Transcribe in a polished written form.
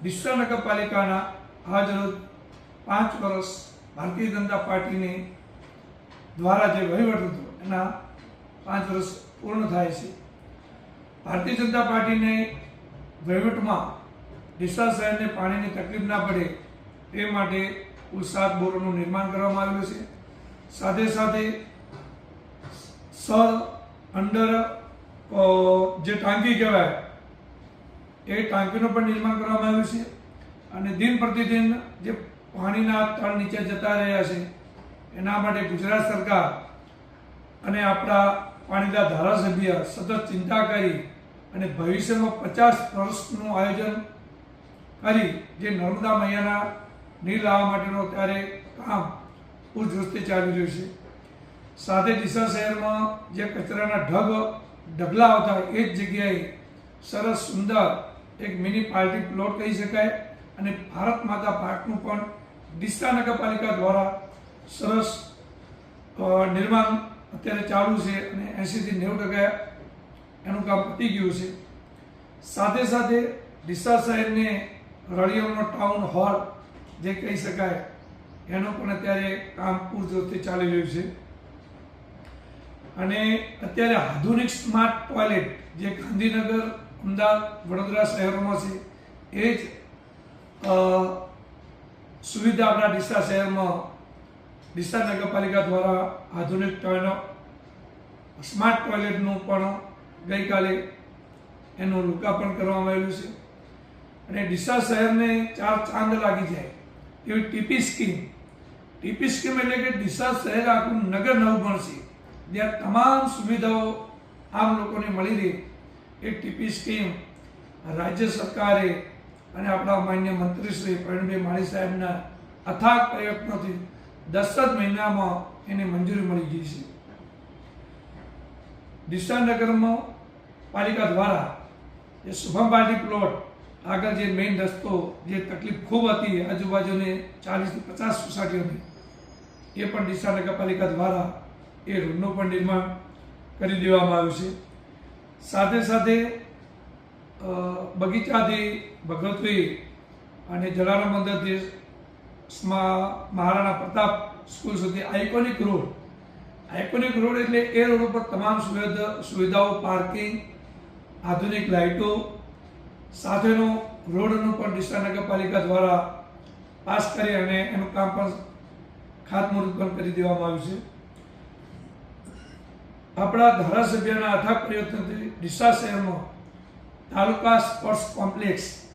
ડીસા નગરપાલિકાના આજરોજ 5 વર્ષ ભારતીય જનતા પાર્ટીની દ્વારા જે વહીવટ હતો એના 5 વર્ષ પૂર્ણ થાય છે। ભારતીય જનતા પાર્ટીને વહીવટમાં ડીસા શહેરને પાણીની તકલીફ ના પડે તે માટે કુલ 7 બોરોનું નિર્માણ કરવામાં આવ્યું છે। સાથે સાથે અંડર જે ટાંકી કહેવાય એ ટાંકીનું પણ નિર્માણ કરવામાં આવ્યું છે અને દિન પ્રતિદિન જે પાણીના તળ નીચે જતા રહ્યા છે એના માટે ગુજરાત સરકાર અને આપણા પાણીના ધારાસભ્ય સતત ચિંતા કરી અને ભવિષ્યમાં 50 વર્ષનું આયોજન કરી જે નર્મદા મૈયાના નીર લાવવા માટેનું અત્યારે કામ પૂરજોશથી ચાલી રહ્યું છે। સાથે ડીસા શહેરમાં જે કચરાના ઢગલા આવતા એ જ જગ્યાએ સરસ સુંદર એક મિની પાર્ટી પ્લોટ કહી શકાય અને ભારત માતા પાર્કનું પણ ડીસા નગરપાલિકા દ્વારા સરસ નિર્માણ અત્યારે ચાલુ છે અને 80 થી 90% એનું કામ પતી ગયું છે। સાથે સાથે ડીસા શહેરને રળિયામણો ટાઉન હોલ જે કહી શકાય એનું પણ અત્યારે કામ પૂરજોશથી ચાલી રહ્યું છે અને અત્યારે આધુનિક સ્માર્ટ ટોયલેટ જે ગાંધીનગર, અમદાવાદ, વડોદરા શહેરોમાં છે એ જ સુવિધા આપણા ડીસા શહેરમાં ડીસા નગરપાલિકા દ્વારા આધુનિક સ્માર્ટ ટોયલેટનું પણ ગઈકાલે એનું લોકાર્પણ કરવામાં આવેલું છે અને ડીસા શહેરને 4 ચાંદ લાગી જાય એવી ટીપી સ્કીમ એટલે કે ડીસા શહેર આખું નગર નવું બનશે જ્યાં તમામ સુવિધાઓ આમ લોકોને મળી રહે એ ટીપી સ્કીમ રાજ્ય સરકારે અને આપણા માન્ય મંત્રી શ્રી પ્રવીણભાઈ માળી સાહેબના અથાગ પ્રયત્નોથી 10 જ મહિનામાં એને મંજૂરી મળી ગઈ છે। ડીસા નગરમાં પાલિકા દ્વારા જે શુભમ પાર્ટી પ્લોટ આગળ જે મેઇન રસ્તો જે તકલીફ ખૂબ હતી આજુબાજુની 40 થી 50 સોસાયટીઓની એ પણ ડીસા નગરપાલિકા દ્વારા એ રોડનું પણ નિર્માણ કરી દેવામાં આવ્યું છે। સાથે સાથે બગીચાથી ભગવતવી અને જલારામ મંદિરથી મહારાણા પ્રતાપ સ્કૂલ સુધી આઇકોનિક રોડ એટલે એ રોડ ઉપર તમામ સુવિધાઓ, પાર્કિંગ, આધુનિક લાઇટો સાથેનો રોડનું પણ ડીસા નગરપાલિકા દ્વારા પાસ કરી અને એનું કામ પણ ખાતમુહૂર્ત પણ કરી દેવામાં આવ્યું છે। આપણા ધારાસભ્યના અથાગ પ્રયત્નથી ડીસા શહેરમાં તાલુકા સ્પોર્ટ્સ કોમ્પ્લેક્સ